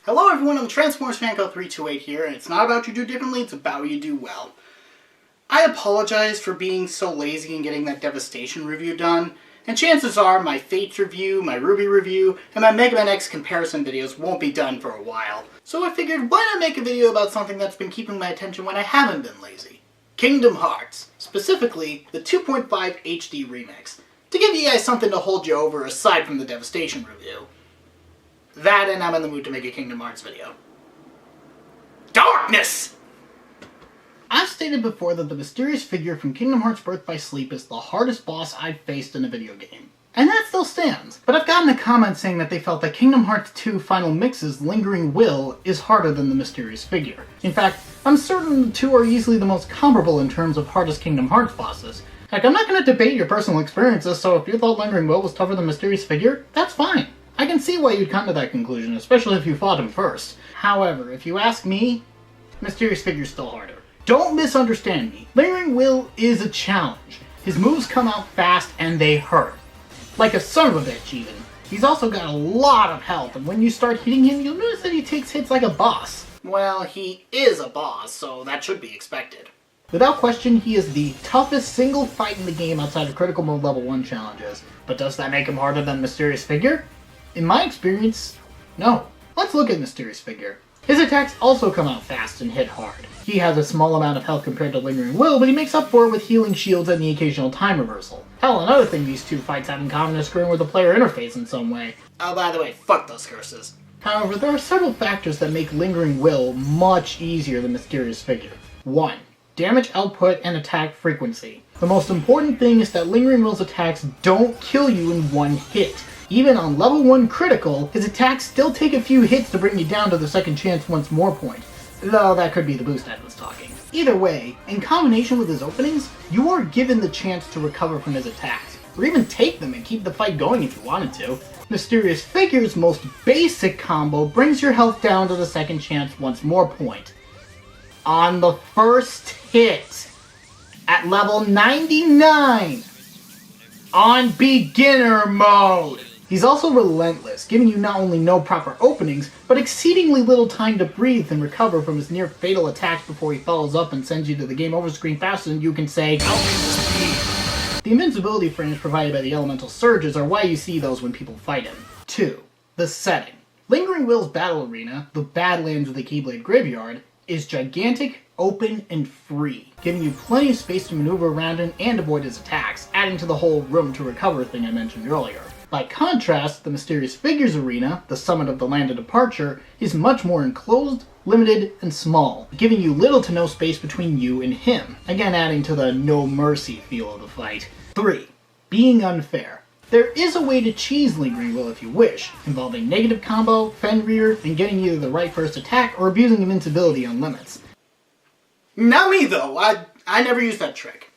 Hello everyone, I'm Transformers Devastation here, and it's not about you do differently, it's about you do well. I apologize for being so lazy and getting that Devastation review done, and chances are my Fates review, my Ruby review, and my Mega Man X comparison videos won't be done for a while. So I figured, why not make a video about something that's been keeping my attention when I haven't been lazy? Kingdom Hearts, specifically the 2.5 HD remix, to give you guys something to hold you over aside from the Devastation review. That, and I'm in the mood to make a Kingdom Hearts video. Darkness! I've stated before that the mysterious figure from Kingdom Hearts Birth by Sleep is the hardest boss I've faced in a video game. And that still stands. But I've gotten a comment saying that they felt that Kingdom Hearts 2 Final Mix's Lingering Will is harder than the mysterious figure. In fact, I'm certain the two are easily the most comparable in terms of hardest Kingdom Hearts bosses. Heck, I'm not going to debate your personal experiences, so if you thought Lingering Will was tougher than mysterious figure, that's fine. I can see why you'd come to that conclusion, especially if you fought him first. However, if you ask me, mysterious figure's still harder. Don't misunderstand me. Lingering Will is a challenge. His moves come out fast and they hurt. Like a son of a bitch, even. He's also got a lot of health, and when you start hitting him, you'll notice that he takes hits like a boss. Well, he is a boss, so that should be expected. Without question, he is the toughest single fight in the game outside of Critical Mode Level 1 challenges. But does that make him harder than Mysterious Figure? In my experience, no. Let's look at Mysterious Figure. His attacks also come out fast and hit hard. He has a small amount of health compared to Lingering Will, but he makes up for it with healing shields and the occasional time reversal. Hell, another thing these two fights have in common is screwing with the player interface in some way. Oh, by the way, fuck those curses. However, there are several factors that make Lingering Will much easier than Mysterious Figure. 1. Damage output and attack frequency. The most important thing is that Lingering Will's attacks don't kill you in one hit. Even on level 1 critical, his attacks still take a few hits to bring you down to the second chance once more point. Though that could be the boost I was talking. Either way, in combination with his openings, you are given the chance to recover from his attacks, or even take them and keep the fight going if you wanted to. Mysterious Figure's most basic combo brings your health down to the second chance once more point. On the first hit, at level 99, on beginner mode. He's also relentless, giving you not only no proper openings, but exceedingly little time to breathe and recover from his near-fatal attacks before he follows up and sends you to the game over screen faster than you can say, "Help me speed." The invincibility frames provided by the elemental surges are why you see those when people fight him. 2. The setting. Lingering Will's battle arena, the Badlands of the Keyblade Graveyard, is gigantic, open, and free, giving you plenty of space to maneuver around in and avoid his attacks, adding to the whole room to recover thing I mentioned earlier. By contrast, the Mysterious Figures arena, the summit of the Land of Departure, is much more enclosed, limited, and small, giving you little to no space between you and him, again adding to the no mercy feel of the fight. 3. Being unfair. There is a way to cheese Lingering Will if you wish, involving negative combo, fend rear, and getting either the right first attack or abusing invincibility on limits. Not me though, I never used that trick.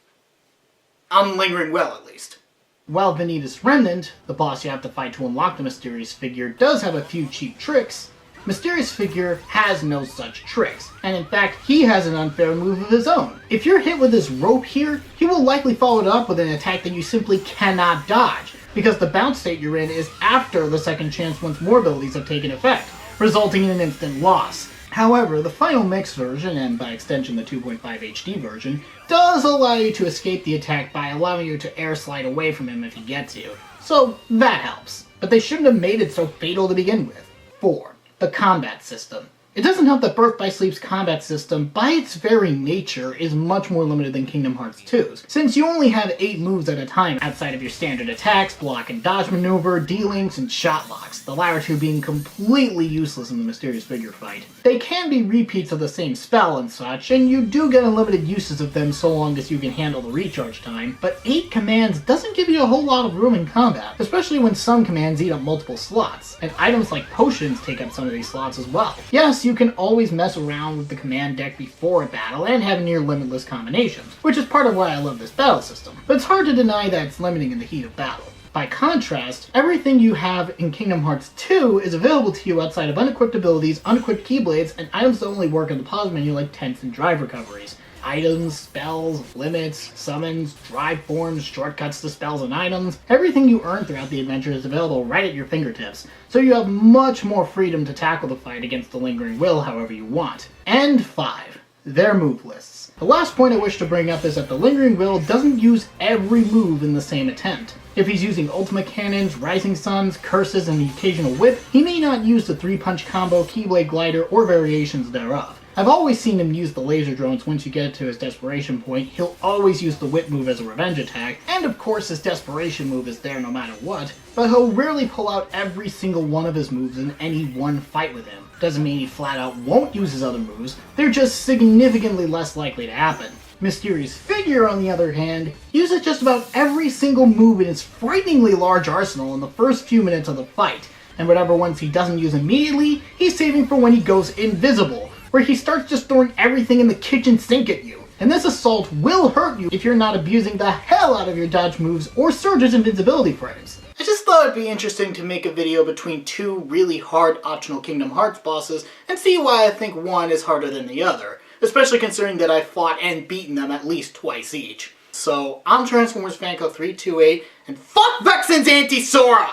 On Lingering Will at least. While Vanitas Remnant, the boss you have to fight to unlock the Mysterious Figure, does have a few cheap tricks, Mysterious Figure has no such tricks, and in fact, he has an unfair move of his own. If you're hit with this rope here, he will likely follow it up with an attack that you simply cannot dodge, because the bounce state you're in is after the second chance once more abilities have taken effect, resulting in an instant loss. However, the Final Mix version, and by extension the 2.5 HD version, does allow you to escape the attack by allowing you to air slide away from him if he gets you. So that helps, but they shouldn't have made it so fatal to begin with. 4. The combat system. It doesn't help that Birth by Sleep's combat system, by its very nature, is much more limited than Kingdom Hearts 2's, since you only have 8 moves at a time outside of your standard attacks, block and dodge maneuver, D-links, and shot locks, the latter two being completely useless in the Mysterious Figure fight. They can be repeats of the same spell and such, and you do get unlimited uses of them so long as you can handle the recharge time, but 8 commands doesn't give you a whole lot of room in combat, especially when some commands eat up multiple slots, and items like potions take up some of these slots as well. Yes, you can always mess around with the command deck before a battle and have near limitless combinations, which is part of why I love this battle system, but it's hard to deny that it's limiting in the heat of battle. By contrast, everything you have in Kingdom Hearts 2 is available to you outside of unequipped abilities, unequipped keyblades, and items that only work in the pause menu like tents and drive recoveries. items, spells, limits, summons, drive forms, shortcuts to spells and items. Everything you earn throughout the adventure is available right at your fingertips, so you have much more freedom to tackle the fight against the Lingering Will however you want. And 5. Their move lists. The last point I wish to bring up is that the Lingering Will doesn't use every move in the same attempt. If he's using ultimate cannons, rising suns, curses, and the occasional whip, he may not use the 3-punch combo, keyblade glider, or variations thereof. I've always seen him use the laser drones once you get to his desperation point. He'll always use the whip move as a revenge attack, and of course his desperation move is there no matter what, but he'll rarely pull out every single one of his moves in any one fight with him. Doesn't mean he flat out won't use his other moves, they're just significantly less likely to happen. Mysterious Figure, on the other hand, uses just about every single move in his frighteningly large arsenal in the first few minutes of the fight, and whatever ones he doesn't use immediately, he's saving for when he goes invisible, where he starts just throwing everything in the kitchen sink at you. And this assault will hurt you if you're not abusing the hell out of your dodge moves or Surge's invincibility frames. I just thought it'd be interesting to make a video between two really hard optional Kingdom Hearts bosses and see why I think one is harder than the other, especially considering that I've fought and beaten them at least twice each. So, I'm Transformers Fanco328, and fuck Vexen's Anti-Sora!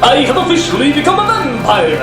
I have officially become a vampire!